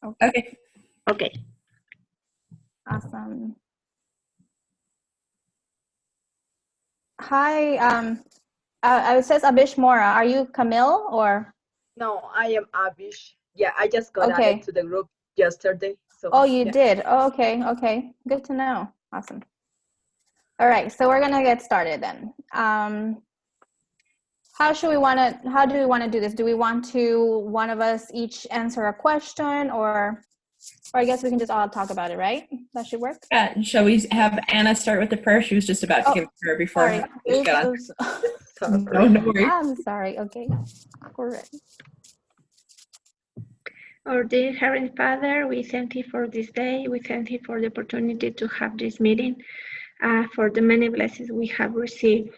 Okay. Okay. Awesome. Hi, it says Abish Mora. Are you Camille or? No, I am Abish. Yeah, I just got Okay. added to the group yesterday. So. Oh, you yeah. did. Oh, okay. Okay. Good to know. Awesome. All right. So we're gonna get started then. How do we want to do this? Do we want to one of us each answer a question, or I guess we can just all talk about it, right? That should work. Shall we have Anna start with the prayer? She was just about to give prayer before. Sorry. Abish got on. Sorry. No worries. I'm sorry. Okay. Correct. Our dear Heavenly Father, we thank you for this day. We thank you for the opportunity to have this meeting, for the many blessings we have received.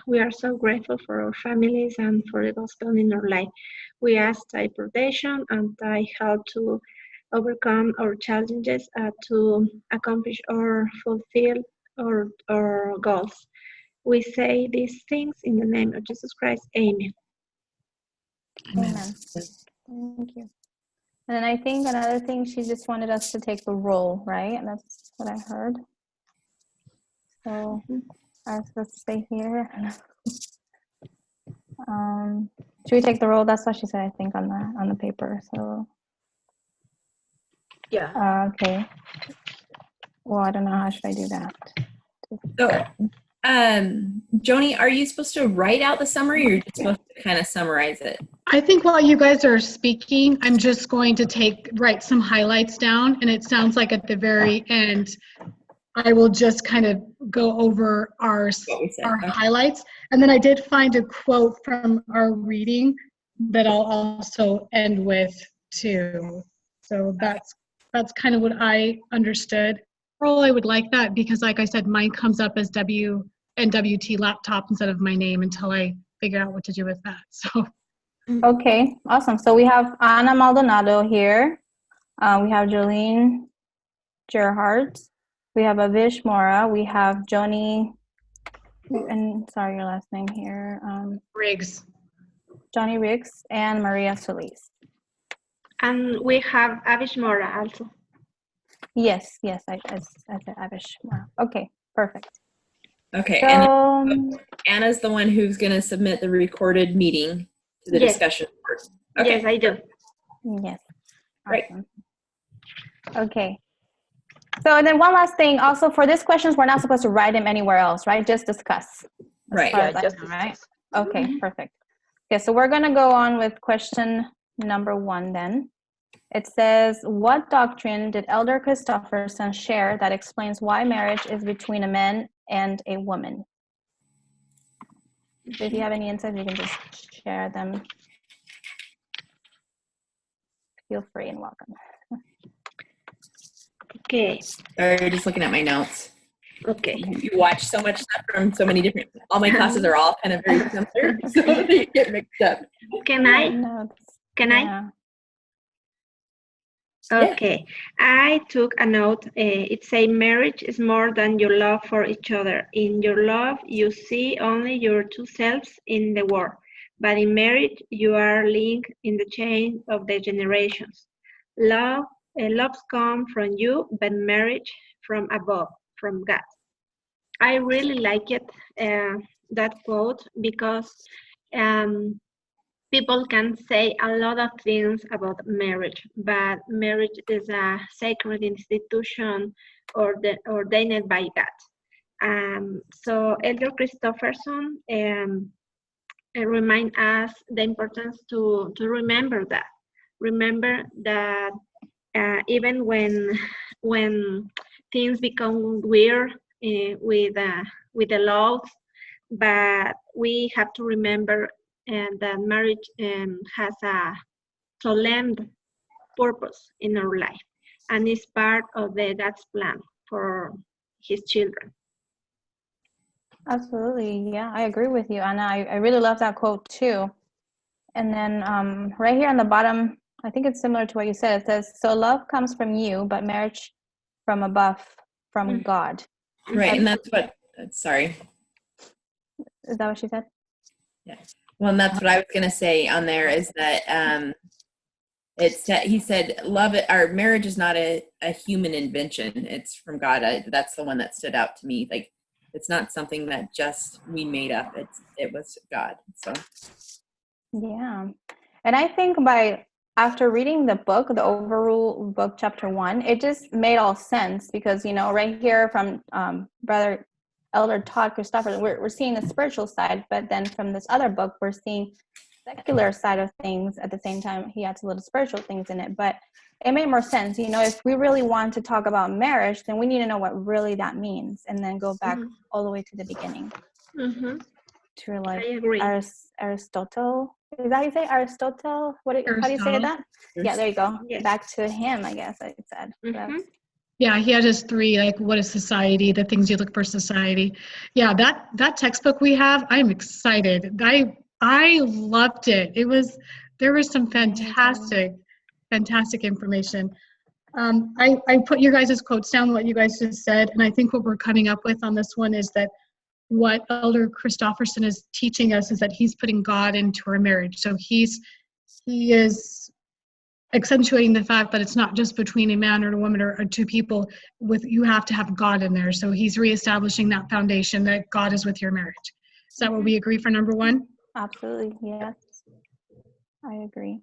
We are so grateful for our families and for the gospel in our life. We ask thy protection and thy help to overcome our challenges, to accomplish or fulfill our goals. We say these things in the name of Jesus Christ. Amen. Amen. Thank you. And then I think another thing, she just wanted us to take the roll, right? And that's what I heard. So I was supposed to stay here. Should we take the roll? That's what she said, I think, on the paper. So Yeah. okay. Well, I don't know, how should I do that? So, Joni, are you supposed to write out the summary, or you're just supposed to kind of summarize it? I think while you guys are speaking, I'm just going to write some highlights down, and it sounds like at the very end, I will just kind of go over our highlights. And then I did find a quote from our reading that I'll also end with too. So that's kind of what I understood. I would like that because, like I said, mine comes up as WNWT laptop instead of my name until I figure out what to do with that. So. Okay, awesome. So we have Ana Maldonado here. We have Jolene Gerhardt. We have Avish Mora. We have Joni, and sorry, your last name here. Riggs. Johnny Riggs and Maria Solis. And we have Abish Mora also. Yes, I said Abish Mora. Okay, perfect. Okay, so, and Anna's the one who's going to submit the recorded meeting to the discussion board. Okay. Yes, I do. Yes. Great. Awesome. Okay. So and then one last thing, also for these questions, we're not supposed to write them anywhere else, right? Just discuss. Right. Yeah, just know, right? Okay, perfect. Okay, so we're going to go on with question number 1 then. It says, what doctrine did Elder Christofferson share that explains why marriage is between a man and a woman? So if you have any insights, you can just share them. Feel free and welcome. Okay. Sorry, just looking at my notes. Okay. You watch so much stuff from so many different, all my classes are all kind of very similar, so they get mixed up. Can I? Okay. I took a note. It says marriage is more than your love for each other. In your love, you see only your two selves in the world. But in marriage, you are linked in the chain of the generations. Love comes from you, but marriage from above, from God. I really like it, that quote, because people can say a lot of things about marriage, but marriage is a sacred institution ordained by God. So Elder Christofferson remind us the importance to remember that. Remember that even when things become weird with the laws, but we have to remember that marriage has a solemn purpose in our life and is part of God's plan for his children. Absolutely. Yeah, I agree with you, Anna. I really love that quote too. And then right here on the bottom, I think it's similar to what you said. It says, so love comes from you, but marriage from above, from God. Right, and that's what, sorry. Is that what she said? Yeah. Well, and that's what I was going to say on there is that he said, love it. Our marriage is not a human invention. It's from God. That's the one that stood out to me. Like, it's not something that just we made up. It was God. So Yeah. And I think after reading the book, the Overrule book, chapter 1, it just made all sense because, right here from Brother Elder Todd Christopher, we're seeing the spiritual side, but then from this other book, we're seeing secular side of things. At the same time, he adds a little spiritual things in it, but it made more sense. If we really want to talk about marriage, then we need to know what really that means and then go back all the way to the beginning. Mm-hmm. To like I agree. Aristotle. Is that how you say Aristotle? How do you say that? Yeah, there you go. Yes. Back to him, I guess I said. Mm-hmm. Yeah, he had his 3, like, what is society, the things you look for society. Yeah, that textbook we have, I'm excited. I loved it. There was some fantastic information. I put your guys' quotes down, what you guys just said, and I think what we're coming up with on this one is that what Elder Christofferson is teaching us is that he's putting God into our marriage. So he is accentuating the fact that it's not just between a man or a woman or two people. You have to have God in there. So he's reestablishing that foundation that God is with your marriage. Is that what we agree for number 1? Absolutely, yes. I agree.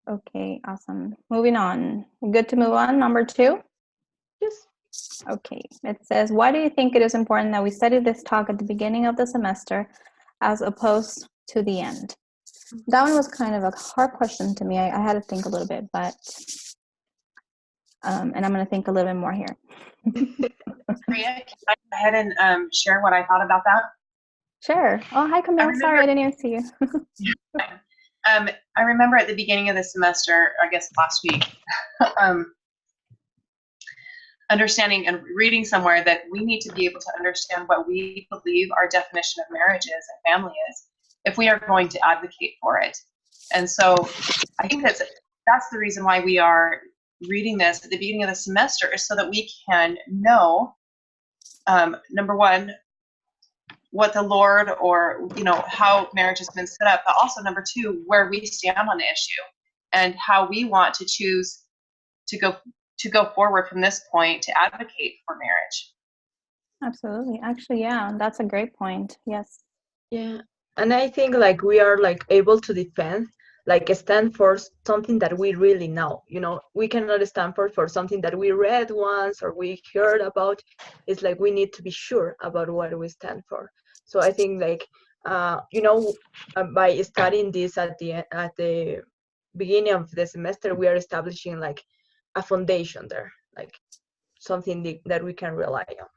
Okay, awesome. Moving on. Good to move on. Number 2? Yes. Okay, it says, why do you think it is important that we study this talk at the beginning of the semester as opposed to the end? That one was kind of a hard question to me. I had to think a little bit, but, and I'm going to think a little bit more here. Maria, can I go ahead and share what I thought about that? Sure. Oh, hi, Camille. Sorry, I didn't even see you. I remember at the beginning of the semester, I guess last week, understanding and reading somewhere that we need to be able to understand what we believe our definition of marriage is and family is if we are going to advocate for it. And so I think that's the reason why we are reading this at the beginning of the semester, is so that we can know, number 1, what the Lord, or how marriage has been set up, but also number 2, where we stand on the issue and how we want to choose to go forward from this point to advocate for marriage. Absolutely. Actually, yeah, that's a great point. Yes. Yeah. And I think like we are like able to defend, like stand for something that we really know. We cannot stand for something that we read once or we heard about. It's like we need to be sure about what we stand for. So I think like by studying this at the beginning of the semester, we are establishing like a foundation there, like something that we can rely on.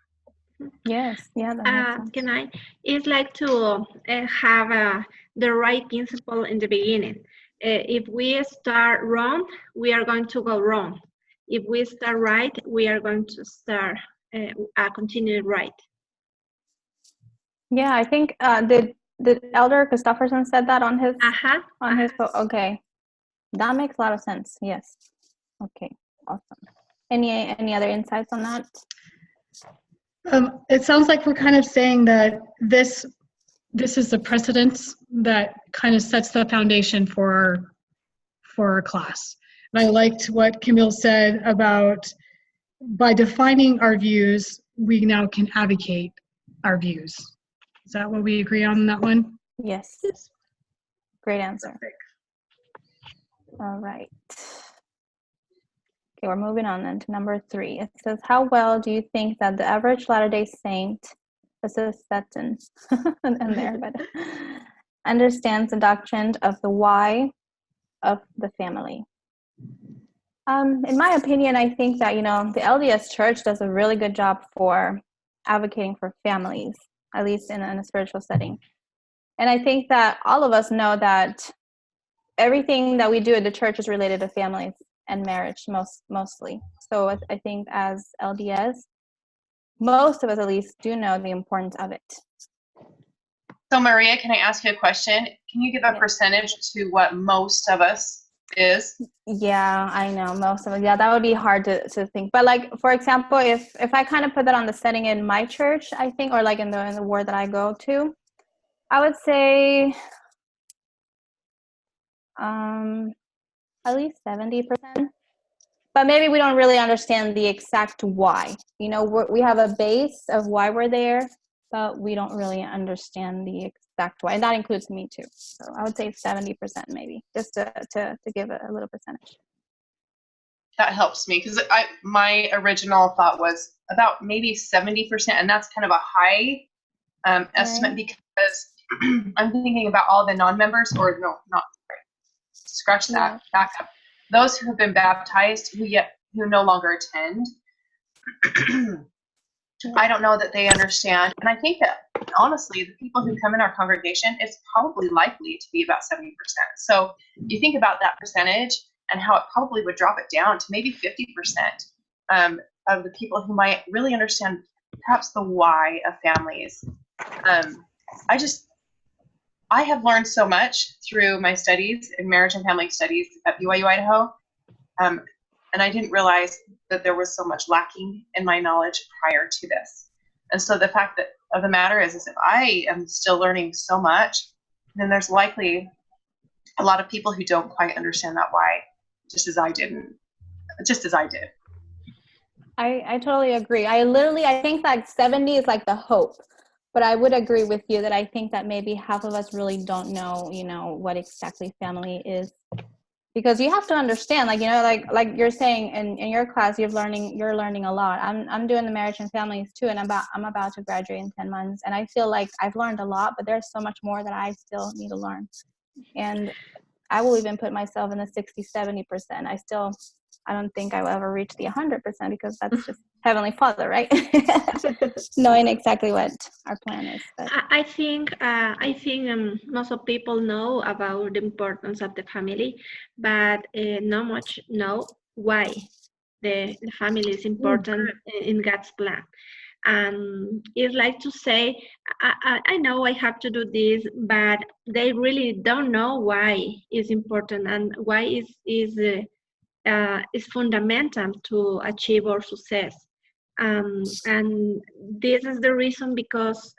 Yes. Yeah. That makes sense. It's like to have the right principle in the beginning. If we start wrong, we are going to go wrong. If we start right, we are going to start continue right. Yeah, I think did Elder Christofferson said that on his okay. That makes a lot of sense. Yes. Okay. Awesome. Any other insights on that? It sounds like we're kind of saying that this is the precedence that kind of sets the foundation for our class. And I liked what Camille said about by defining our views, we now can advocate our views. Is that what we agree on that one? Yes. Great answer. Perfect. All right. Okay, we're moving on then to number 3. It says, how well do you think that the average Latter-day Saint, this is Stetson and there, but understands the doctrine of the why of the family? In my opinion, I think that, the LDS Church does a really good job for advocating for families, at least in a spiritual setting. And I think that all of us know that everything that we do at the church is related to families and marriage mostly. So I think as LDS, most of us at least do know the importance of it. So Maria, can I ask you a question? Can you give a percentage to what most of us is? Yeah, I know, most of it. Yeah, that would be hard to think. But like, for example, if I kind of put that on the setting in my church, I think, or like in the ward that I go to, I would say At least 70%. But maybe we don't really understand the exact why. You know, we have a base of why we're there, but we don't really understand the exact why. And that includes me too. So I would say 70% maybe, just to give a little percentage. That helps me because my original thought was about maybe 70%, and that's kind of a high estimate because I'm thinking about all the non-members, or no, not scratch that, back up. Those who have been baptized who no longer attend. I don't know that they understand, and I think that honestly, the people who come in our congregation, it's probably likely to be about 70%. So you think about that percentage and how it probably would drop it down to maybe 50% of the people who might really understand perhaps the why of families. I have learned so much through my studies in marriage and family studies at BYU Idaho, and I didn't realize that there was so much lacking in my knowledge prior to this. And so the fact of the matter is if I am still learning so much, then there's likely a lot of people who don't quite understand that why, just as I did. I totally agree. I think like 70 is like the hope, but I would agree with you that I think that maybe half of us really don't know, you know, what exactly family is. Because you have to understand, like, you know, like you're saying in your class, you're learning a lot. I'm doing the marriage and families too, and I'm about to graduate in 10 months, and I feel like I've learned a lot, but there's so much more that I still need to learn. And I will even put myself in the 60-70%. I don't think I will ever reach the 100% because that's just Heavenly Father, right? Knowing exactly what our plan is. But. I think most of people know about the importance of the family, but not much know why the family is important in God's plan. It's like to say, I know I have to do this, but they really don't know why it's important and why is fundamental to achieve our success. And this is the reason because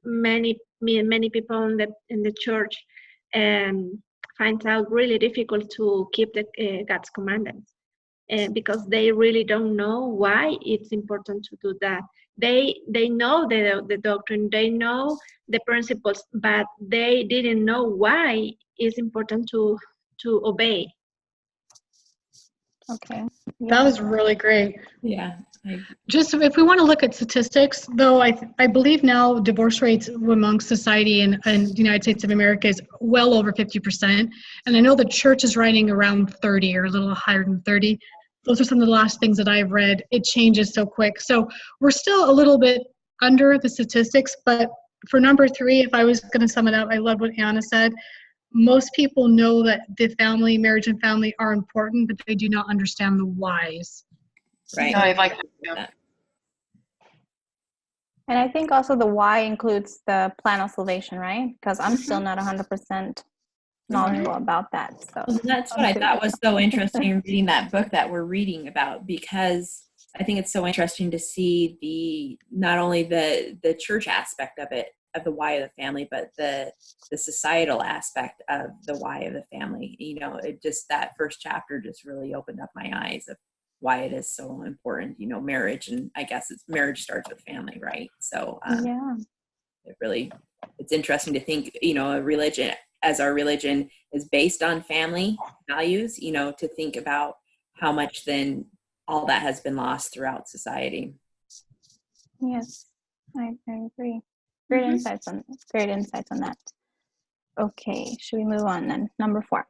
many people in the church find out really difficult to keep the God's commandments. Because they really don't know why it's important to do that. They know the doctrine, they know the principles, but they didn't know why it's important to obey. Okay. That was really great. Yeah. Just if we want to look at statistics, though, I believe now divorce rates among society in the United States of America is well over 50%. And I know the church is writing around 30 or a little higher than 30. Those are some of the last things that I've read. It changes so quick. So we're still a little bit under the statistics, but for number 3, if I was going to sum it up, I love what Anna said. Most people know that the family, marriage and family are important, but they do not understand the whys. Right. No, I like that. And I think also the why includes the plan of salvation, right? Because I'm still not 100% knowledgeable about that. So well, that's what I thought was so interesting reading that book that we're reading about, because I think it's so interesting to see not only the church aspect of it, of the why of the family, but the societal aspect of the why of the family. You know, that first chapter just really opened up my eyes of why it is so important, you know, marriage. And I guess marriage starts with family, right? So yeah, it's interesting to think, you know, our religion is based on family values, you know, to think about how much then all that has been lost throughout society. Yes, I agree. Great insights on that. Okay, should we move on then? Number 4.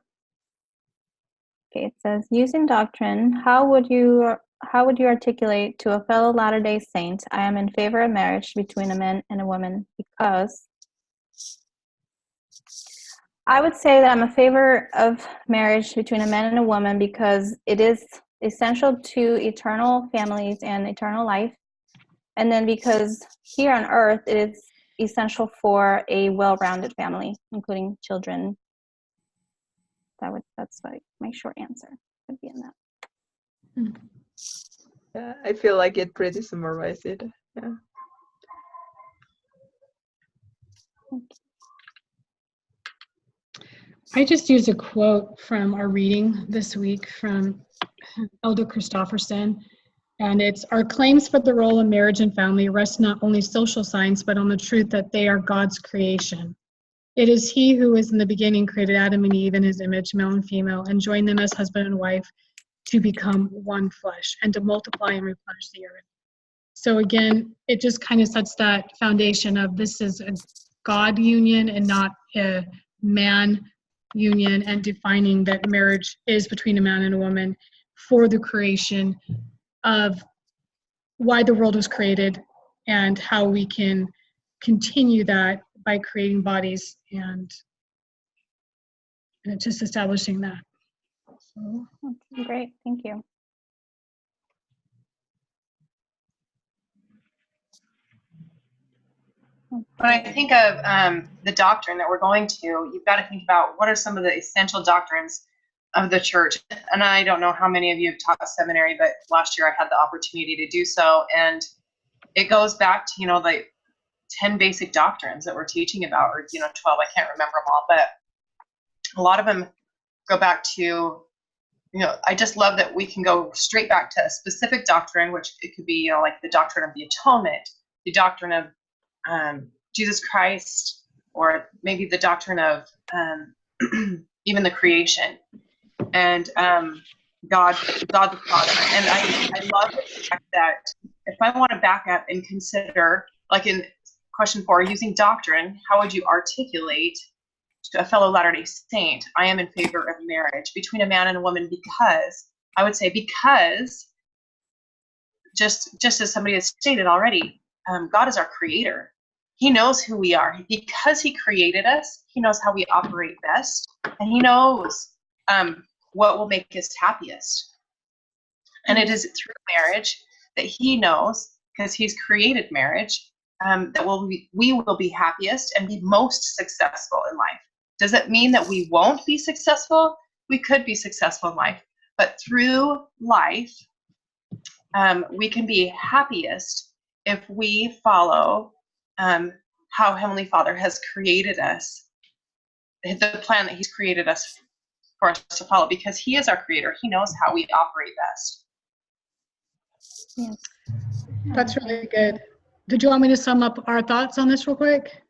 Okay, it says, using doctrine, how would you articulate to a fellow Latter-day Saint, I am in favor of marriage between a man and a woman because... I would say that I'm in favor of marriage between a man and a woman because it is essential to eternal families and eternal life. And then because here on earth, it is essential for a well-rounded family, including children. That's like my short answer would be in that. Yeah, I feel like it pretty summarized it. Yeah. I just used a quote from our reading this week from Elder Christofferson, and it's, "Our claims for the role of marriage and family rest not only social science, but on the truth that they are God's creation. It is He who is in the beginning created Adam and Eve in His image, male and female, and joined them as husband and wife to become one flesh and to multiply and replenish the earth." So again, it just kind of sets that foundation of this is a God union and not a man union, and defining that marriage is between a man and a woman for the creation of why the world was created and how we can continue that by creating bodies and just establishing that. So, Okay, great, thank you. When I think of the doctrine that we're going to, you've got to think about what are some of the essential doctrines of the church. And I don't know how many of you have taught seminary, but last year I had the opportunity to do so. And it goes back to, the 10 basic doctrines that we're teaching about, or, 12, I can't remember them all, but a lot of them go back to, I just love that we can go straight back to a specific doctrine, which it could be, like the doctrine of the atonement, the doctrine of Jesus Christ, or maybe the doctrine of even the creation, and God the Father. And I love the fact that if I want to back up and consider, like in question 4, using doctrine, how would you articulate to a fellow Latter-day Saint, I am in favor of marriage between a man and a woman because just as somebody has stated already, God is our creator. He knows who we are. Because He created us, He knows how we operate best, and He knows what will make us happiest. And it is through marriage that He knows, because He's created marriage, that we will be happiest and be most successful in life. Does it mean that we won't be successful? We could be successful in life, but through life, we can be happiest if we follow how Heavenly Father has created us, the plan that He's created us for us to follow, because He is our creator. He knows how we operate best. Yes. that's really good. Did you want me to sum up our thoughts on this real quick?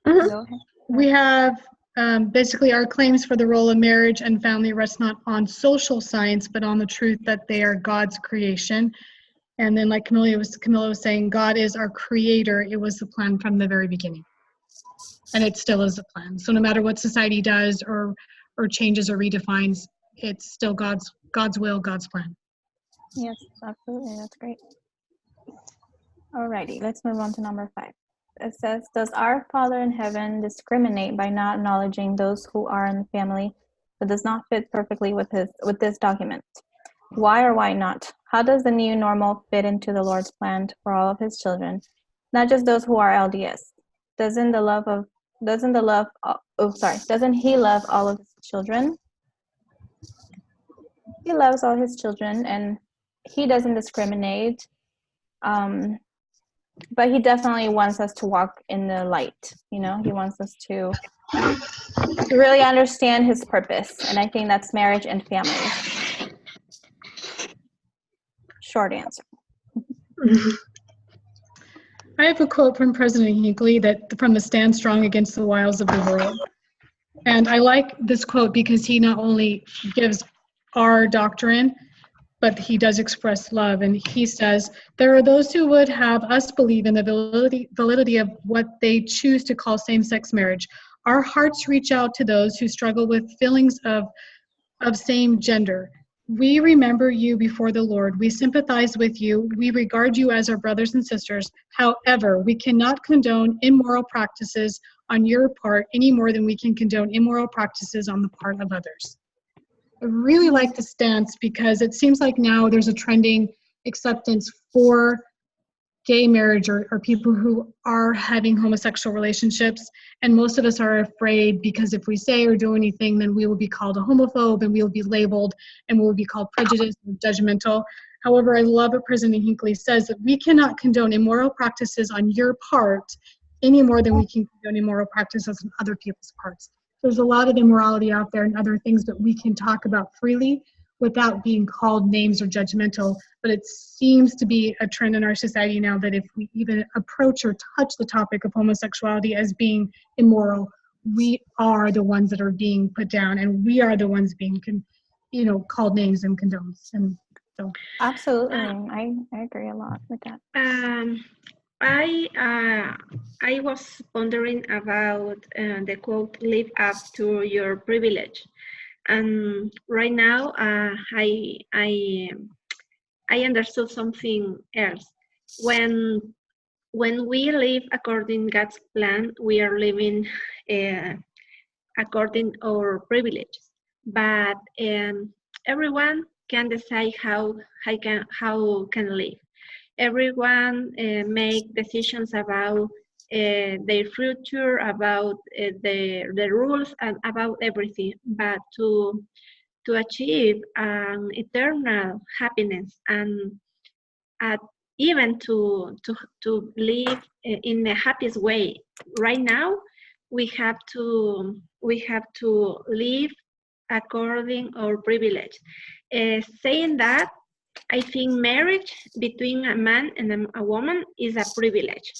Go ahead. We have basically our claims for the role of marriage and family rest not on social science, but on the truth that they are God's creation. And then, like Camilla was saying, God is our creator. It was the plan from the very beginning, and it still is the plan. So no matter what society does or changes or redefines, it's still God's will, God's plan. Yes, absolutely, that's great. Alrighty, let's move on to number 5. It says, does our Father in heaven discriminate by not acknowledging those who are in the family that does not fit perfectly with this document? Why or why not? How does the new normal fit into the Lord's plan for all of His children, not just those who are LDS? Doesn't He love all of His children? He loves all His children, and He doesn't discriminate. But He definitely wants us to walk in the light. He wants us to really understand His purpose, and I think that's marriage and family. Short answer. I have a quote from President Hinckley from the Stand Strong Against the Wiles of the World. And I like this quote because he not only gives our doctrine, but he does express love. And he says, there are those who would have us believe in the validity of what they choose to call same-sex marriage. Our hearts reach out to those who struggle with feelings of same gender. We remember you before the Lord. We sympathize with you. We regard you as our brothers and sisters. However, we cannot condone immoral practices on your part any more than we can condone immoral practices on the part of others. I really like the stance because it seems like now there's a trending acceptance for gay marriage or people who are having homosexual relationships, and most of us are afraid because if we say or do anything, then we will be called a homophobe and we will be labeled and we will be called prejudiced and judgmental. However, I love what President Hinckley says, that we cannot condone immoral practices on your part any more than we can condone immoral practices on other people's parts. there's a lot of immorality out there and other things that we can talk about freely without being called names or judgmental. But it seems to be a trend in our society now that if we even approach or touch the topic of homosexuality as being immoral, we are the ones that are being put down, and we are the ones being, called names and condoned. And so, Absolutely, I agree a lot with that. I was wondering about the quote, "Live up to your privilege," and right now I understood something else. When we live according God's plan, we are living according our privileges. But everyone can decide how can live. Everyone make decisions about their future, about the rules, and about everything. But to achieve eternal happiness and even to live in the happiest way, right now we have to live according our privilege. Saying that, I think marriage between a man and a woman is a privilege.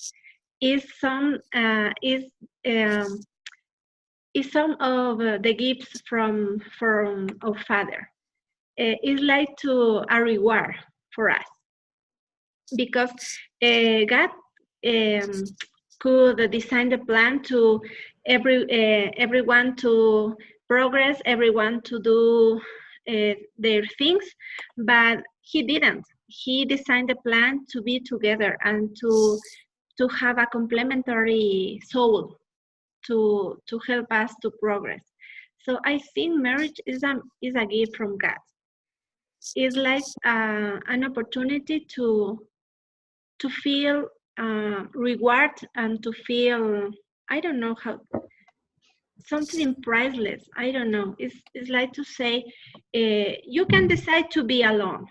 Is some of the gifts from our Father. It's like a reward for us, because God could design the plan to everyone to progress, everyone to do their things, but He didn't. He designed the plan to be together and to have a complementary soul to help us to progress. So I think marriage is a gift from God. It's like an opportunity to feel reward and to feel, I don't know how, something priceless. I don't know. It's like to say, you can decide to be alone.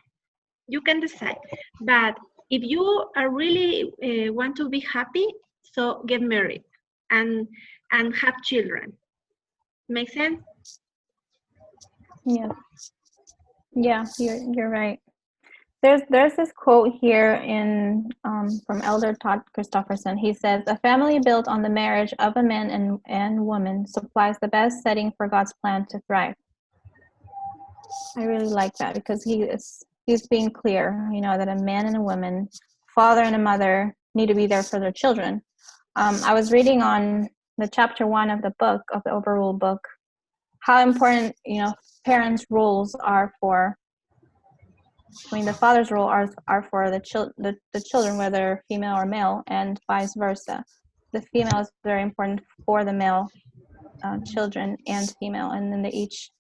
You can decide, but if you are really want to be happy, so get married and have children. Make sense? Yeah, you're right. There's this quote here in from Elder Todd Christofferson. He says, "A family built on the marriage of a man and woman supplies the best setting for God's plan to thrive." I really like that, because he's being clear, that a man and a woman, father and a mother, need to be there for their children. I was reading on the chapter 1 of the book, of the Overruled book, how important, parents' roles are for, the father's role are for the children, whether female or male, and vice versa. The female is very important for the male children and female, and then they each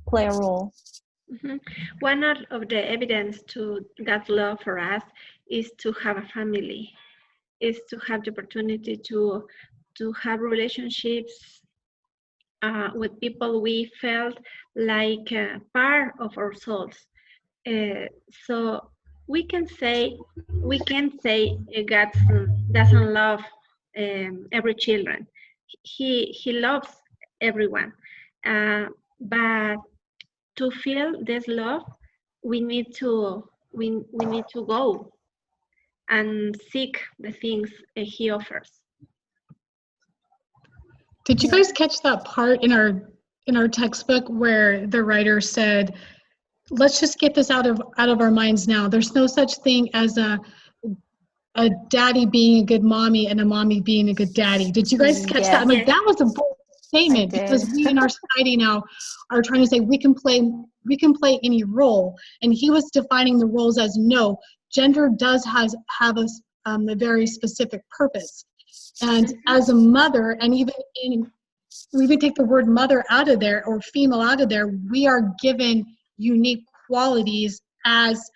play a role. Mm-hmm. One of the evidence to God's love for us is to have a family, is to have the opportunity to have relationships with people we felt like part of our souls. So we can say God doesn't love every children. He loves everyone, but to feel this love, we need to go and seek the things He offers. Did you guys catch that part in our textbook where the writer said, let's just get this out of our minds now. There's no such thing as a daddy being a good mommy and a mommy being a good daddy. Did you guys catch that? I'm like, that was a bold statement, because we in our society now are trying to say we can play any role, and he was defining the roles as, no, gender does have a very specific purpose. And as a mother, and we even take the word mother out of there, or female out of there, we are given unique qualities as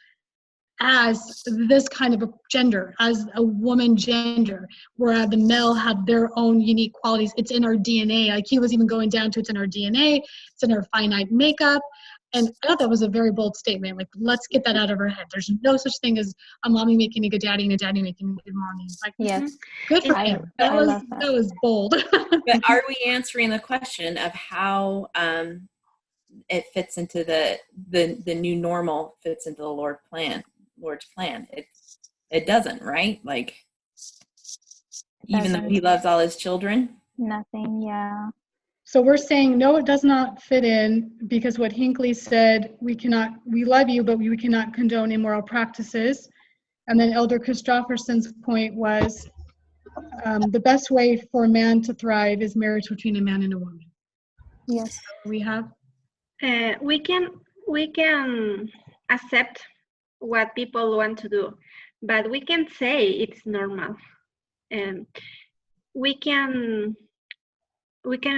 this kind of a gender, as a woman gender, where the male have their own unique qualities. It's in our DNA. Like he was even going down to, it's in our DNA, it's in our finite makeup. And I thought that was a very bold statement. Like, let's get that out of our head. There's no such thing as a mommy making a good daddy and a daddy making a good mommy. Like, Yes. good for I- him. I That was love that. that was bold. But are we answering the question of how it fits into the new normal fits into the Lord's plan? It doesn't, right? Like, even though Doesn't. he loves all his children. Nothing. Yeah. So we're saying, no, it does not fit in, because what Hinckley said, we love you, but we cannot condone immoral practices. And then Elder Christofferson's point was, the best way for a man to thrive is marriage between a man and a woman. Yes. We have, We can accept what people want to do, but we can say it's normal. We can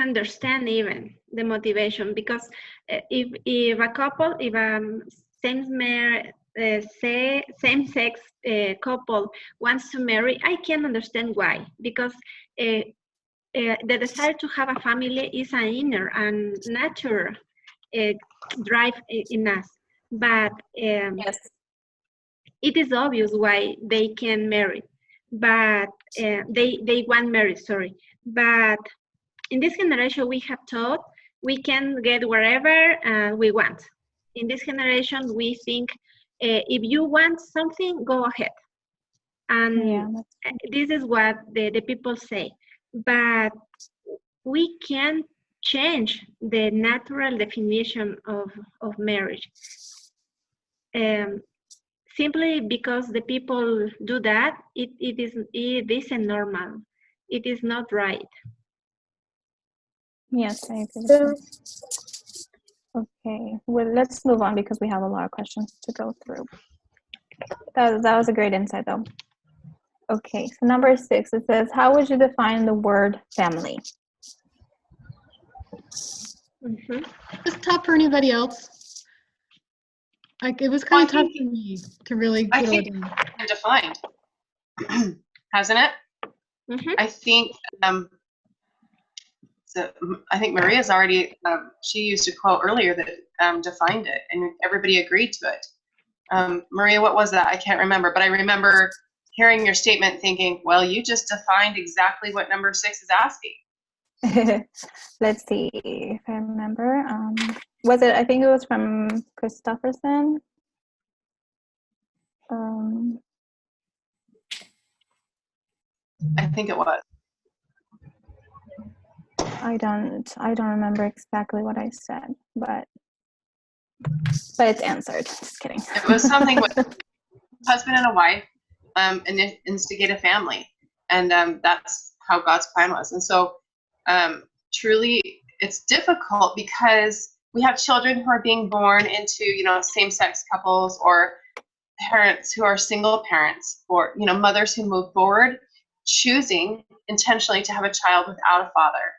understand even the motivation, because if a couple, if a same-sex couple wants to marry, I can understand why, because the desire to have a family is an inner and natural drive in us. But Yes. it is obvious why they can marry, but they want marriage. Sorry, but in this generation, we have taught we can get wherever we want. In this generation, we think if you want something, go ahead. And Yeah. this is what the people say. But we can change the natural definition of marriage. Simply because the people do that, it isn't normal. It is not right. Yes, I agree with you. Okay, well, let's move on because we have a lot of questions to go through. That was a great insight, though. Okay, so number 6, it says, how would you define the word family? Mhm. it's tough for anybody else. Like, it was kind of tough for me to really I whittle it think down. it's defined, hasn't it? Mhm. I think so. I think Maria's already. She used a quote earlier that defined it, and everybody agreed to it. Maria, what was that? I can't remember, but I remember hearing your statement, thinking, "Well, you just defined exactly what number 6 is asking." Let's see if I remember. Was it? I think it was from Christofferson. I think it was. I don't remember exactly what I said, but it's answered. Just kidding. It was something with husband and a wife, and instigate a family, and that's how God's plan was. And so, truly, it's difficult because we have children who are being born into, same-sex couples, or parents who are single parents, or mothers who move forward choosing intentionally to have a child without a father.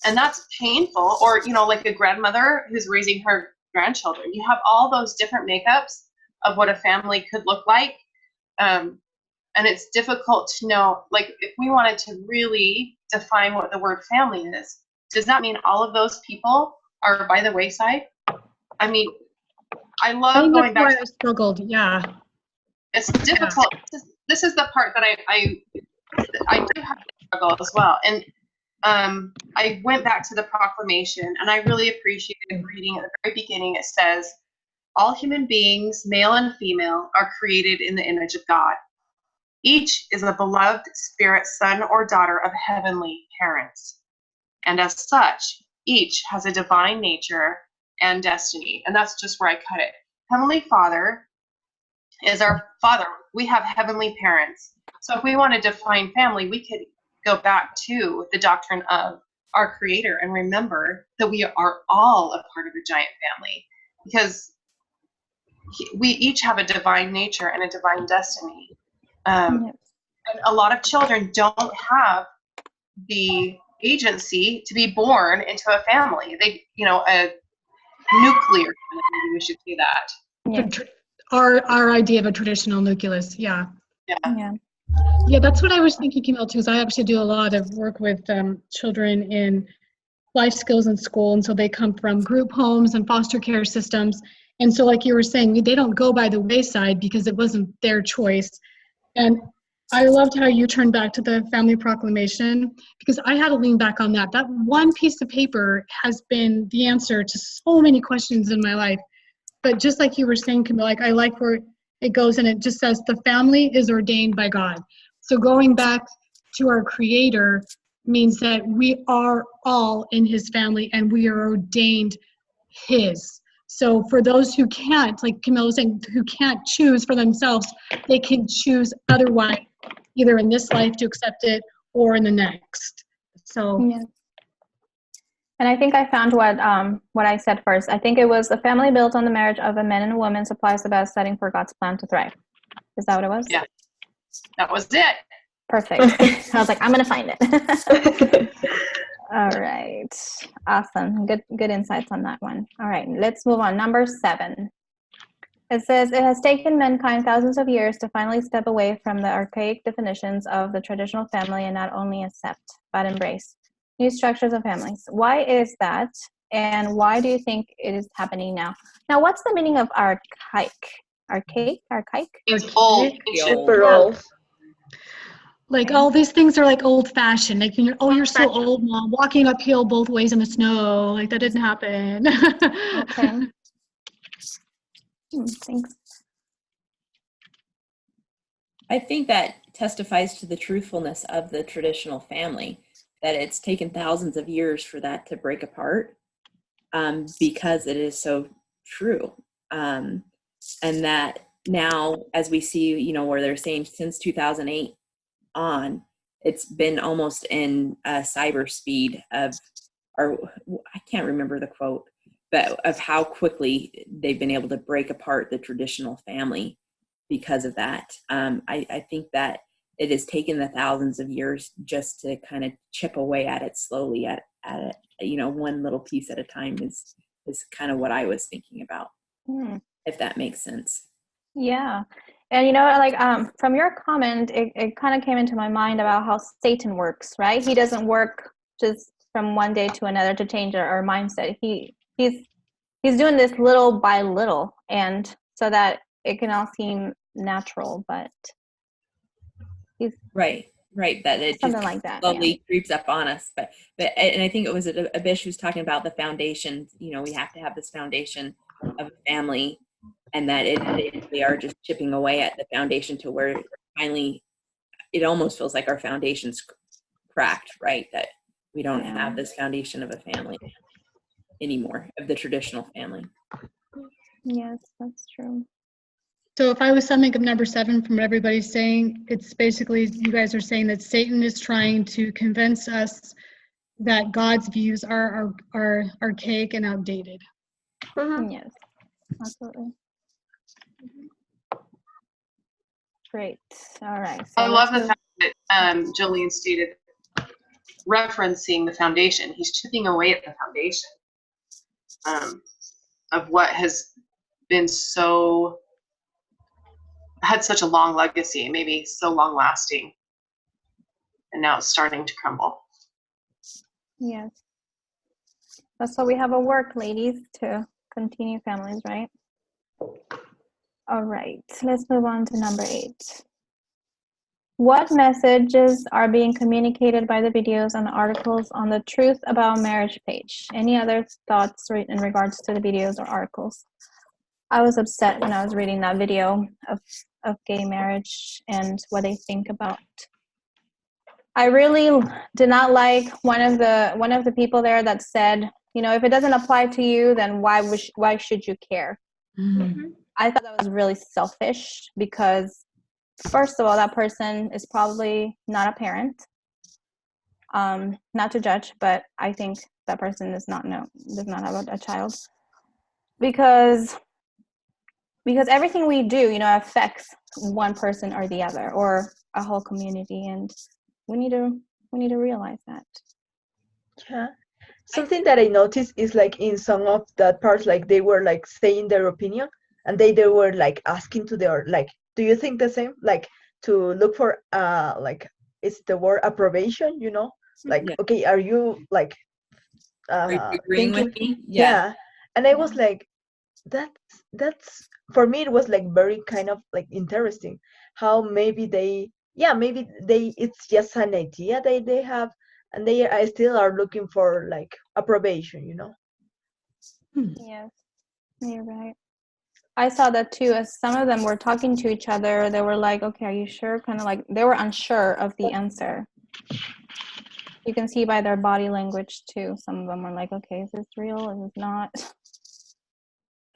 And that's painful. Or like a grandmother who's raising her grandchildren. You have all those different makeups of what a family could look like, and it's difficult to know, like, if we wanted to really define what the word family is, does that mean all of those people are by the wayside? I mean, I love going back to, I struggled, yeah. it's difficult. This is the part that I do have to struggle as well. And I went back to the proclamation, and I really appreciated reading at the very beginning. It says, all human beings, male and female, are created in the image of God. Each is a beloved spirit son or daughter of heavenly parents. And as such, each has a divine nature and destiny. And that's just where I cut it. Heavenly Father is our Father. We have heavenly parents. So if we want to define family, we could go back to the doctrine of our Creator and remember that we are all a part of a giant family, because we each have a divine nature and a divine destiny. And a lot of children don't have the agency to be born into a family. They, a nuclear, maybe we should say that. Yeah. Our idea of a traditional nucleus, yeah. Yeah, that's what I was thinking, Camille, too, is I actually do a lot of work with children in life skills in school, and so they come from group homes and foster care systems. And so, like you were saying, they don't go by the wayside because it wasn't their choice. And I loved how you turned back to the family proclamation, because I had to lean back on that. That one piece of paper has been the answer to so many questions in my life. But just like you were saying, Camille, like I like where it goes, and it just says the family is ordained by God. So going back to our Creator means that we are all in His family and we are ordained His. So for those who can't, like Camille was saying, who can't choose for themselves, they can choose otherwise, either in this life to accept it or in the next. So Yeah. And I think I found what I said first. I think it was the family built on the marriage of a man and a woman supplies the best setting for God's plan to thrive. Is that what it was? Yeah. That was it. Perfect. I was like, I'm gonna find it. All right. Awesome. Good insights on that one. All right, let's move on. Number 7. It says, it has taken mankind thousands of years to finally step away from the archaic definitions of the traditional family and not only accept, but embrace new structures of families. Why is that? And why do you think it is happening now? Now, what's the meaning of archaic? Archaic? It's old. Super old. like all these things are like old fashioned. Like you're so old, Mom. Walking uphill both ways in the snow, like that didn't happen. Okay. Thanks. I think that testifies to the truthfulness of the traditional family, that it's taken thousands of years for that to break apart, because it is so true. And that now, as we see, where they're saying since 2008 on, it's been almost in cyber speed of, or I can't remember the quote, but of how quickly they've been able to break apart the traditional family because of that. I think that it has taken the thousands of years just to kind of chip away at it slowly, at it, one little piece at a time is kind of what I was thinking about, if that makes sense. Yeah. And like from your comment, it kind of came into my mind about how Satan works, right? He doesn't work just from one day to another to change our mindset. He's doing this little by little, and so that it can all seem natural, but he's right that it something just like that slowly creeps up on us. But and I think it was Abish who's talking about the foundation. We have to have this foundation of a family, and that they are just chipping away at the foundation to where finally it almost feels like our foundation's cracked, right? That we don't have this foundation of a family anymore, of the traditional family. Yes, that's true. So if I was summing up number 7 from what everybody's saying, it's basically you guys are saying that Satan is trying to convince us that God's views are archaic and outdated. Yes, absolutely. Great. All right. So I love the fact that Jolene stated, referencing the foundation. He's chipping away at the foundation of what has been had such a long legacy, maybe so long lasting, and now it's starting to crumble. Yes. That's why we have a work, ladies, to continue families, right? All right, let's move on to number 8. What messages are being communicated by the videos and the articles on the Truth About Marriage page? Any other thoughts in regards to the videos or articles? I was upset when I was reading that video of gay marriage and what they think about. I really did not like one of the people there that said, if it doesn't apply to you, then why should you care? Mm-hmm. I thought that was really selfish because, first of all, that person is probably not a parent. Not to judge, but I think that person does not have a child, because everything we do, affects one person or the other or a whole community, and we need to realize that. Yeah. Something that I noticed is like in some of that parts, like they were like saying their opinion, and they were like asking to their like, do you think the same? Like to look for like, it's the word approbation, like, okay, are you like Are you agreeing thinking, with me? yeah. And I was like, that's for me, it was like very kind of like interesting how maybe it's just an idea they have, and they are still are looking for like approbation, you know. Yes, you're right. I saw that too. As some of them were talking to each other, they were like, okay, are you sure? Kind of like they were unsure of the answer. You can see by their body language too. Some of them were like, okay, is this real? Is this not?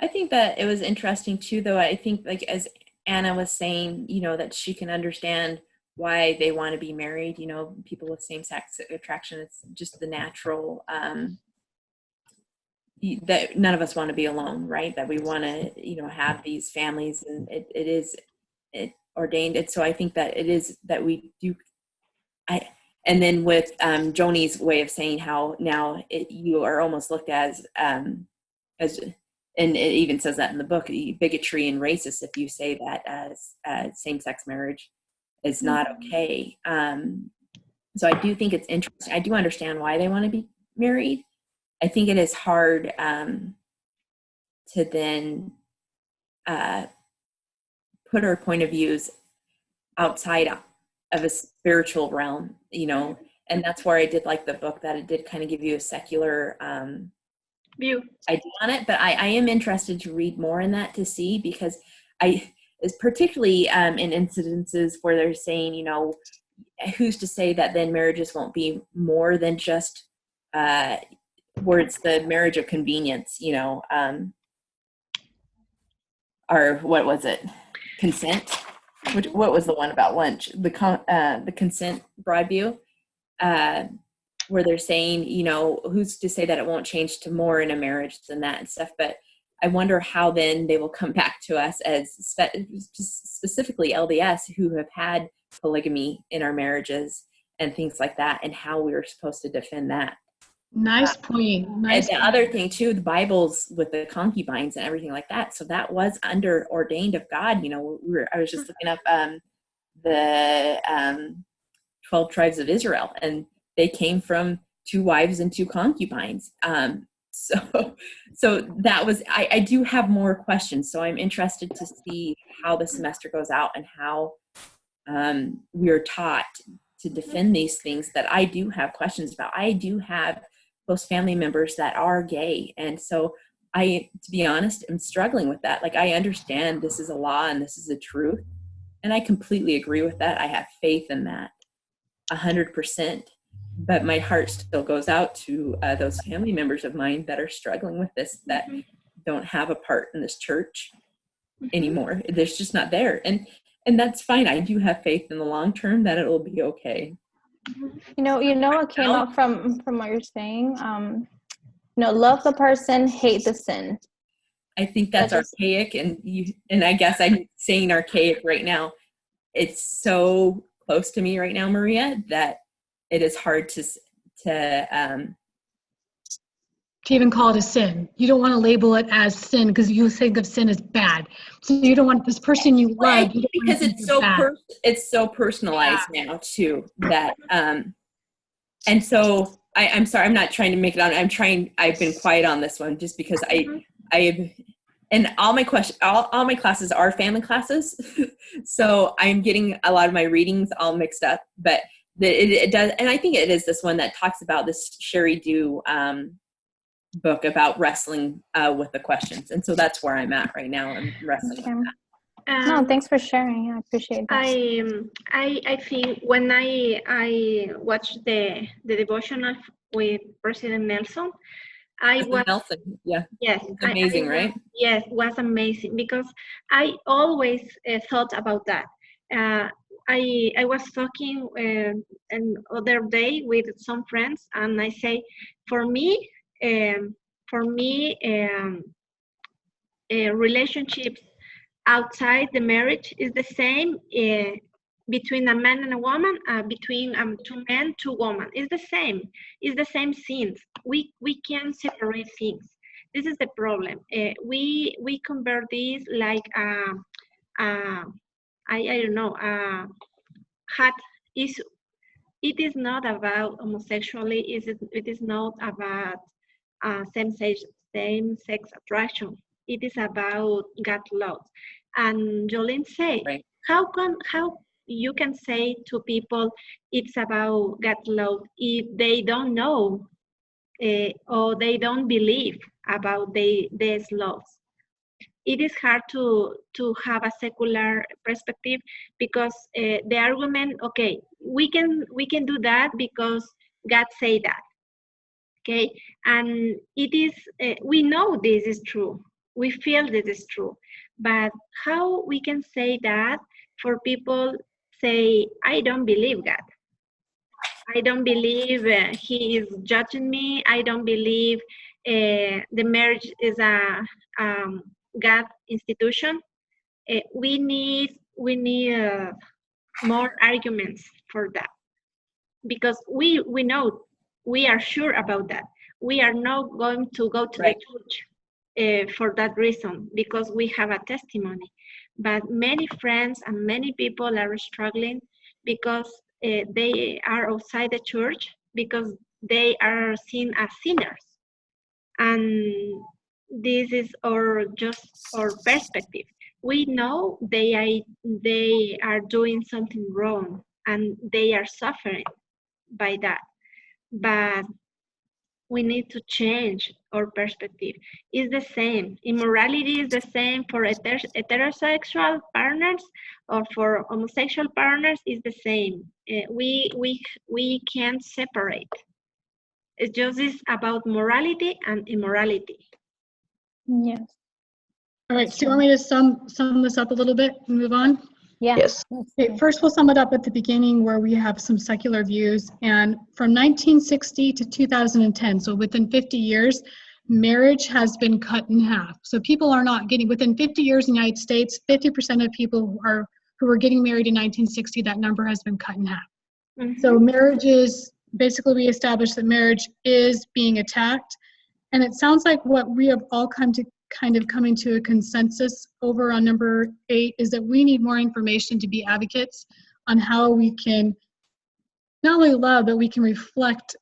I think that it was interesting too, though. I think, like, as Anna was saying, you know, that she can understand why they want to be married. You know, people with same-sex attraction, it's just the natural, that none of us want to be alone, right? That we want to, you know, have these families, and it is ordained. And so I think that it is that we do. And then with Joni's way of saying how now you are almost looked as, and it even says that in the book, bigotry and racist if you say that as same-sex marriage is not okay. So I do think it's interesting. I do understand why they want to be married. I think it is hard to then put our point of views outside of a spiritual realm, you know, and that's where I did like the book, that it did kind of give you a secular View. idea on it. But I am interested to read more in that to see, because is particularly in incidences where they're saying, you know, who's to say that then marriages won't be more than just where it's the marriage of convenience, you know, or what was it? Consent. What was the one about lunch? The consent bride view, where they're saying, you know, who's to say that it won't change to more in a marriage than that and stuff. But I wonder how then they will come back to us as specifically LDS who have had polygamy in our marriages and things like that, and how we were supposed to defend that. Nice point. Nice And the other thing too, the Bibles with the concubines and everything like that. So that was under ordained of God. You know, I was just looking up the 12 tribes of Israel, and they came from 2 wives and 2 concubines. So that was, I do have more questions. So I'm interested to see how the semester goes out and how we are taught to defend these things that I do have questions about. I do have close family members that are gay. And so I, to be honest, am struggling with that. Like, I understand this is a law and this is a truth. And I completely agree with that. I have faith in that 100%. But my heart still goes out to those family members of mine that are struggling with this, that don't have a part in this church anymore. There's just not there. And that's fine. I do have faith in the long term that it will be okay. You know what came up from what you're saying? You know, love the person, hate the sin. I think that's archaic, and I guess I'm saying archaic right now. It's so close to me right now, Maria, that it is hard to even call it a sin. You don't want to label it as sin because you think of sin as bad. So you don't want this person you love. You don't because it's so personalized now too, that and so I'm sorry, I'm not trying to make it on. I've been quiet on this one just because and all my classes are family classes. So I'm getting a lot of my readings all mixed up, but it does. And I think it is this one that talks about this Sherry Dew book about wrestling with the questions. And so that's where I'm at right now. I'm wrestling with that. No, thanks for sharing. I appreciate that. I think when I watched the devotional with President Nelson, Nelson, yeah. Yes. Amazing, right? Yes, was amazing, because I always thought about that. I was talking an other day with some friends, and I say, for me, relationships outside the marriage is the same between a man and a woman, between 2 men, 2 women. It's the same. It's the same sins. We can separate things. This is the problem. We convert this like I don't know, it is not about homosexuality. It is not about same-sex attraction. It is about God love. And Jolene said, Right. how you can say to people it's about God love if they don't know or they don't believe about these laws? It is hard to have a secular perspective because the argument, okay, we can do that because God say that, okay, and it is we know this is true, we feel this is true, but how we can say that for people say, I don't believe God, I don't believe he is judging me, I don't believe the marriage is a God institution. We need more arguments for that because we know, we are sure about that. We are not going to go to Right. the church for that reason because we have a testimony. But many friends and many people are struggling because they are outside the church because they are seen as sinners. And this is our perspective. We know they are doing something wrong and they are suffering by that, but we need to change our perspective. It's the same. Immorality is the same for heterosexual partners or for homosexual partners. Is the same. We can't separate. It's just about morality and immorality. Yes. All right, so you want me to sum this up a little bit and move on? Yeah. Yes. Okay, first we'll sum it up at the beginning where we have some secular views. And from 1960 to 2010, so within 50 years, marriage has been cut in half. So people are not getting, within 50 years in the United States, 50% of people who were getting married in 1960, that number has been cut in half. Mm-hmm. So marriage is, basically we established that marriage is being attacked. And it sounds like what we have all coming to a consensus over on number 8 is that we need more information to be advocates on how we can not only love, but we can reflect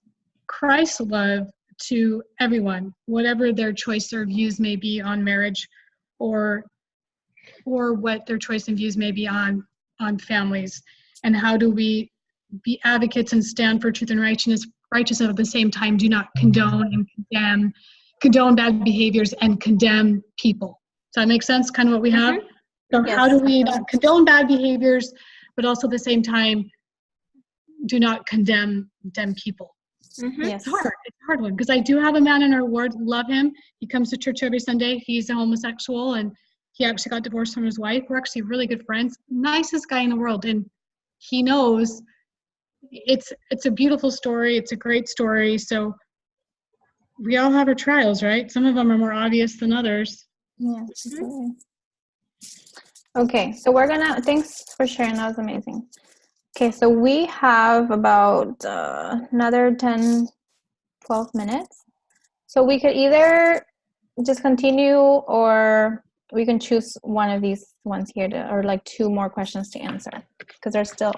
Christ's love to everyone, whatever their choice or views may be on marriage or what their choice and views may be on families. And how do we be advocates and stand for truth and righteousness at the same time, do not condone and condone bad behaviors and condemn people. Does that make sense, kind of what we have? Mm-hmm. So Yes. how do we not condone bad behaviors, but also at the same time, do not condemn people? Mm-hmm. Yes. It's a hard one, because I do have a man in our ward, love him. He comes to church every Sunday. He's a homosexual, and he actually got divorced from his wife. We're actually really good friends. Nicest guy in the world, and he knows it's a beautiful story. It's a great story. So we all have our trials, right? Some of them are more obvious than others. Yeah, absolutely. Okay, so thanks for sharing, that was amazing. Okay, so we have about another 10, 12 minutes. So we could either just continue or we can choose one of these ones here or like 2 more questions to answer because there's still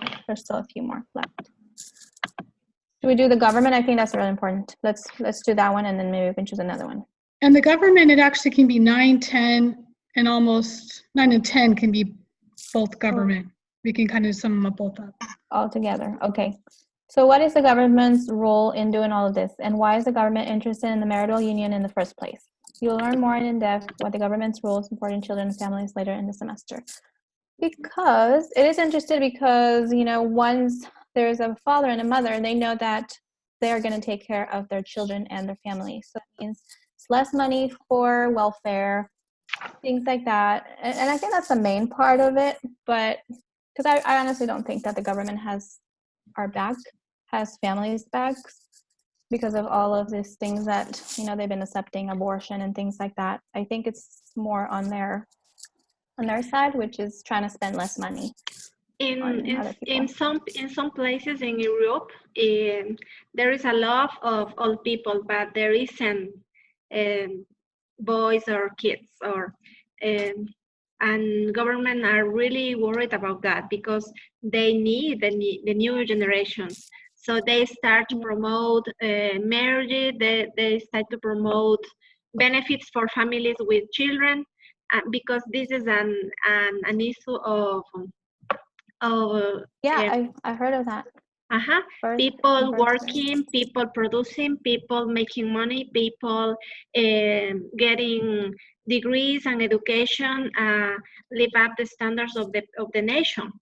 a few more left. Should we do the government? I think that's really important. Let's do that one and then maybe we can choose another one. And the government, it actually can be 9, 10, and almost 9 and 10 can be both government. We can kind of sum them up both up. All together. Okay. So what is the government's role in doing all of this? And why is the government interested in the marital union in the first place? You'll learn more in depth what the government's role is supporting children and families later in the semester. Because it is interested because, once there's a father and a mother, they know that they're going to take care of their children and their family. So it means it's less money for welfare, things like that. And I think that's the main part of it. But because I honestly don't think that the government has our back, has families' backs, because of all of these things that, they've been accepting abortion and things like that. I think it's more on their side, which is trying to spend less money. In some places in Europe, there is a lot of old people, but there isn't boys or kids, and government are really worried about that because they need the new generations. So they start to promote marriage. They start to promote benefits for families with children, because this is an issue of Yeah, I heard of that. Birth- people birth working, people producing, people making money, people getting degrees and education, live up the standards of the nation.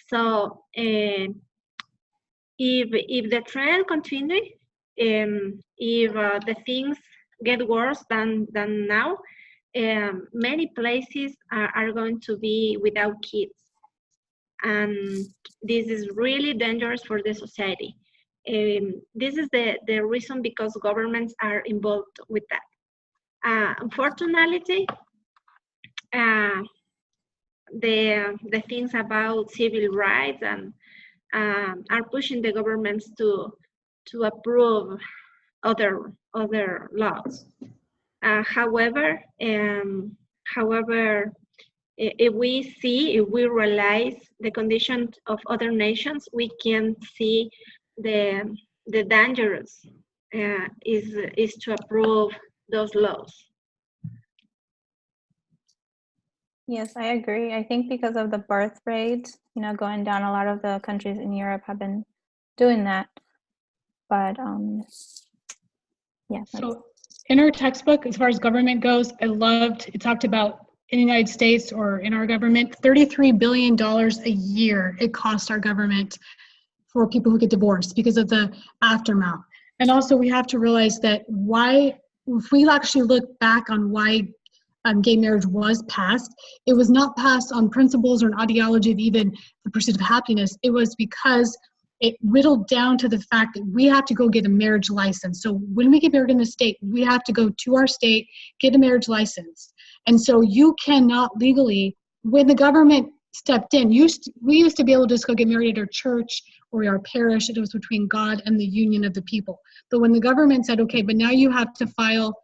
So if the trend continues, if the things get worse than now, many places are going to be without kids. And this is really dangerous for the society. This is the reason, because governments are involved with that. Unfortunately, the things about civil rights and are pushing the governments to approve other laws. However, if we realize the conditions of other nations, we can see the dangerous is to approve those laws. Yes, I agree. I think because of the birth rate, going down, a lot of the countries in Europe have been doing that. But yeah. So in our textbook, as far as government goes, it talked about in the United States or in our government, $33 billion a year it costs our government for people who get divorced because of the aftermath. And also we have to realize that if we actually look back on why gay marriage was passed, it was not passed on principles or an ideology of even the pursuit of happiness. It was because it whittled down to the fact that we have to go get a marriage license. So when we get married in the state, we have to go to our state, get a marriage license. And so you cannot legally, when the government stepped in, we used to be able to just go get married at our church or our parish. It was between God and the union of the people. But when the government said, okay, but now you have to file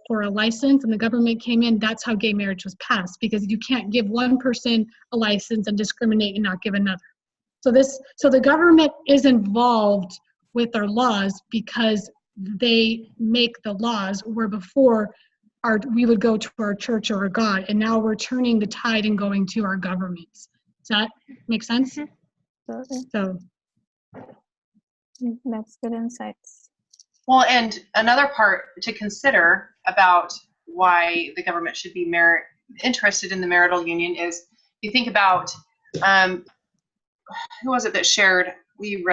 for a license, and the government came in, that's how gay marriage was passed, because you can't give one person a license and discriminate and not give another. So the government is involved with our laws because they make the laws, where before we would go to our church or our God, and now we're turning the tide and going to our governments. Does that make sense? So that's good insights. Well, and another part to consider about why the government should be interested in the marital union is, you think about who was it that shared? It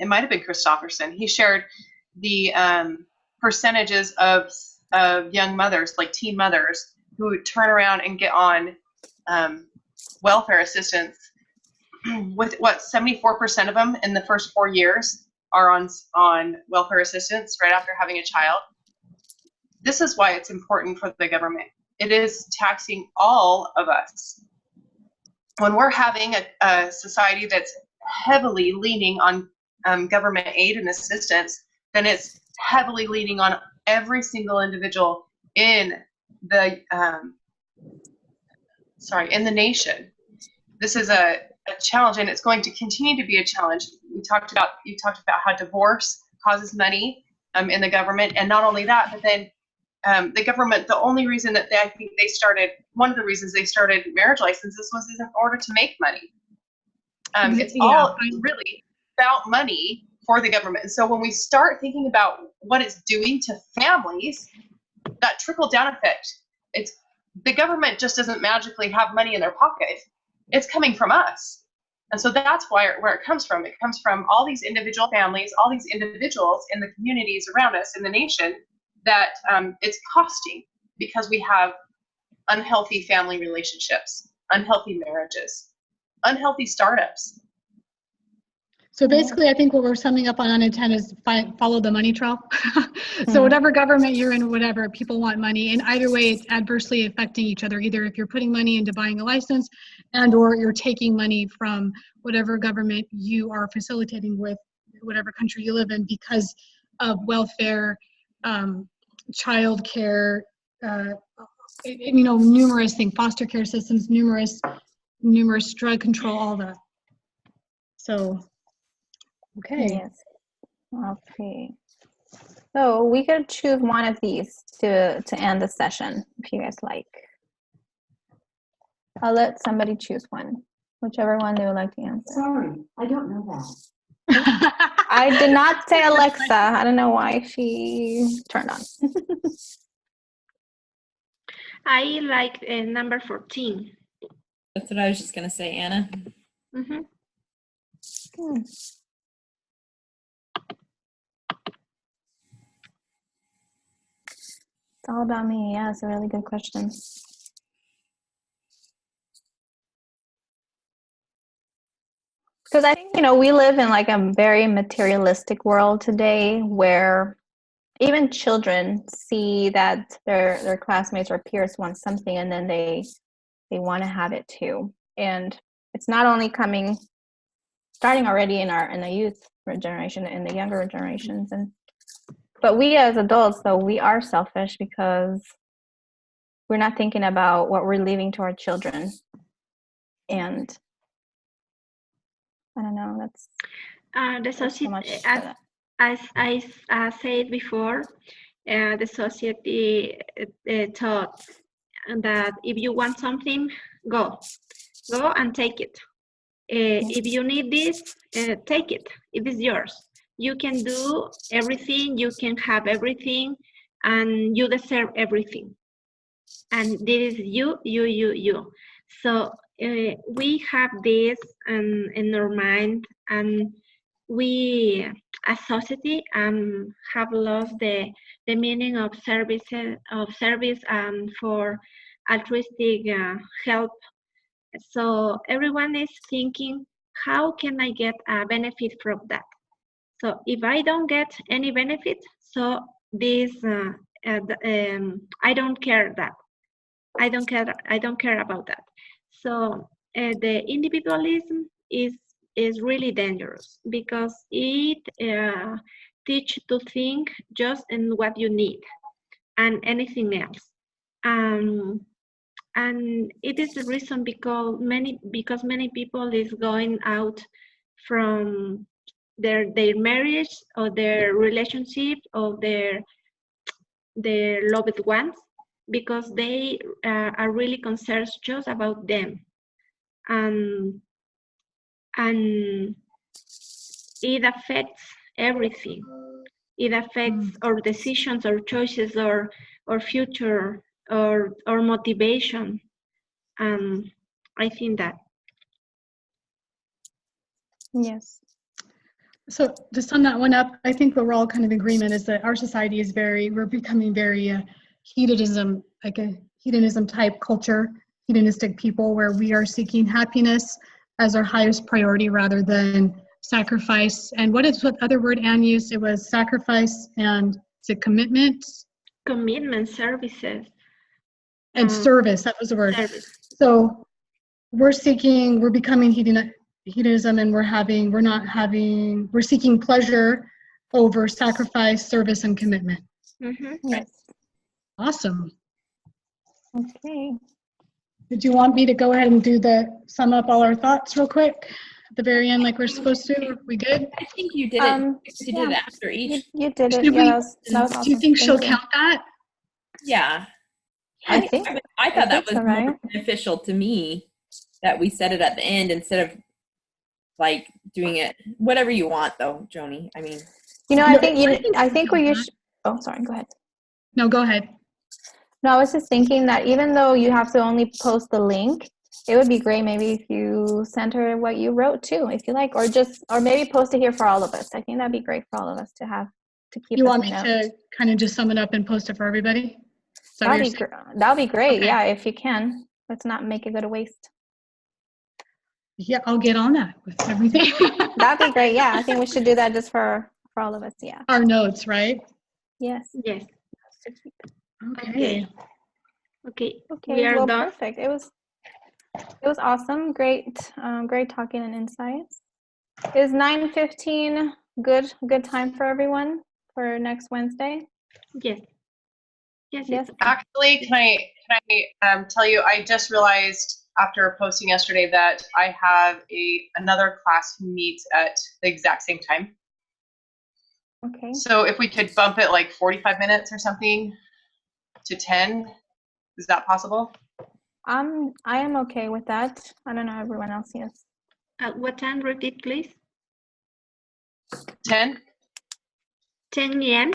might have been Christofferson. He shared the percentages of young mothers, like teen mothers, who turn around and get on welfare assistance. With 74% of them in the first 4 years are on welfare assistance right after having a child. This is why it's important for the government. It is taxing all of us. When we're having a society that's heavily leaning on government aid and assistance, then it's heavily leaning on every single individual in the nation. This is a challenge, and it's going to continue to be a challenge. You talked about how divorce causes money in the government, and not only that, but then the government, the only reason that I think one of the reasons they started marriage licenses was in order to make money. It's all really about money for the government. And so when we start thinking about what it's doing to families, that trickle-down effect, the government just doesn't magically have money in their pocket. It's coming from us. And so that's where it comes from. It comes from all these individual families, all these individuals in the communities around us in the nation that it's costing, because we have unhealthy family relationships, unhealthy marriages, unhealthy startups. So basically, I think what we're summing up on unintended is follow the money trail. So whatever government you're in, whatever, people want money. And either way, it's adversely affecting each other. Either if you're putting money into buying a license, and or you're taking money from whatever government you are facilitating with, whatever country you live in, because of welfare, child care, numerous things, foster care systems, numerous drug control, all that. So Okay. Yes. Okay. So we could choose one of these to end the session if you guys like. I'll let somebody choose one, whichever one they would like to answer. Sorry, I don't know that. I did not say Alexa. I don't know why she turned on. I like number 14. That's what I was just gonna say, Anna. Mm-hmm. Hmm. It's all about me. Yeah, it's a really good question. Because I think, we live in like a very materialistic world today where even children see that their classmates or peers want something and then they want to have it too. And it's not only starting already in the youth generation, in the younger generations, but we as adults, though, we are selfish because we're not thinking about what we're leaving to our children. And I don't know, that's The so society, much as I said before, the society taught that if you want something, go and take it. If you need this, take it. It is yours. You can do everything, you can have everything, and you deserve everything. And this is you. So we have this in our mind, and we as society have lost the meaning of service for altruistic help. So everyone is thinking, how can I get a benefit from that? So if I don't get any benefit, so this I don't care that. I don't care about that. So the individualism is really dangerous because it teach to think just in what you need and anything else. And it is the reason because many people is going out from their marriage or their relationship or their loved ones because they are really concerned just about them, and it affects everything. It affects our decisions, our choices, our future, or motivation. I think that. Yes. So to sum that one up, I think what we're all kind of in agreement is that our society is we're becoming very hedonism, like a hedonism type culture, hedonistic people, where we are seeking happiness as our highest priority rather than sacrifice. And what other word Anne used? It was sacrifice and is it commitment? Commitment, services. And service, that was the word. Service. So we're becoming hedonism, and we're seeking pleasure over sacrifice, service, and commitment. Mm-hmm. Yes. Awesome. Okay. Did you want me to go ahead and sum up all our thoughts real quick at the very end like we're supposed to? Are we good? I think you did it. You did yeah. it after each. You did it. Should Yeah, we- that was awesome. Do you think she'll Thank you. count that? Yeah. I think I thought that was so, right? more beneficial to me that we said it at the end instead of like doing it whatever you want though, Joni. I mean, I think we should. Oh, sorry. Go ahead. No, go ahead. No, I was just thinking that even though you have to only post the link, it would be great maybe if you send her what you wrote too, if you like, or maybe post it here for all of us. I think that'd be great for all of us to keep. You want me to kind of just sum it up and post it for everybody? That'll be great. Okay. Yeah, if you can. Let's not make it go to waste. Yeah, I'll get on that with everything. That'd be great. Yeah, I think we should do that just for all of us. Yeah. Our notes, right? Yes. Yes. Okay. Okay. Okay. We are done. Perfect. It was awesome. Great. Great talking and insights. Is 9:15 good time for everyone for next Wednesday? Yes. Yes. Yes. Actually, can I tell you, I just realized after posting yesterday that I have another class who meets at the exact same time. Okay. So if we could bump it like 45 minutes or something to 10, is that possible? I am okay with that. I don't know everyone else is. At what time? Repeat, please. 10? 10 a.m.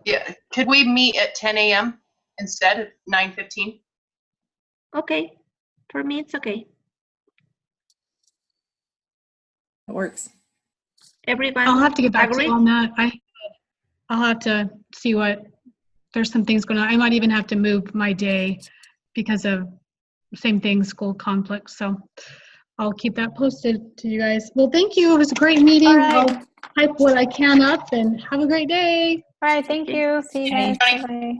Yeah. Could we meet at 10 a.m. instead of 9:15? Okay. For me, it's okay. It works. Everyone I'll have to get back to agree? you on that. I'll have to see there's some things going on. I might even have to move my day because of same thing, school conflicts. So I'll keep that posted to you guys. Well, thank you. It was a great meeting. All right. I'll type what I can up and have a great day. All right, thank you. See you guys. Bye. Bye.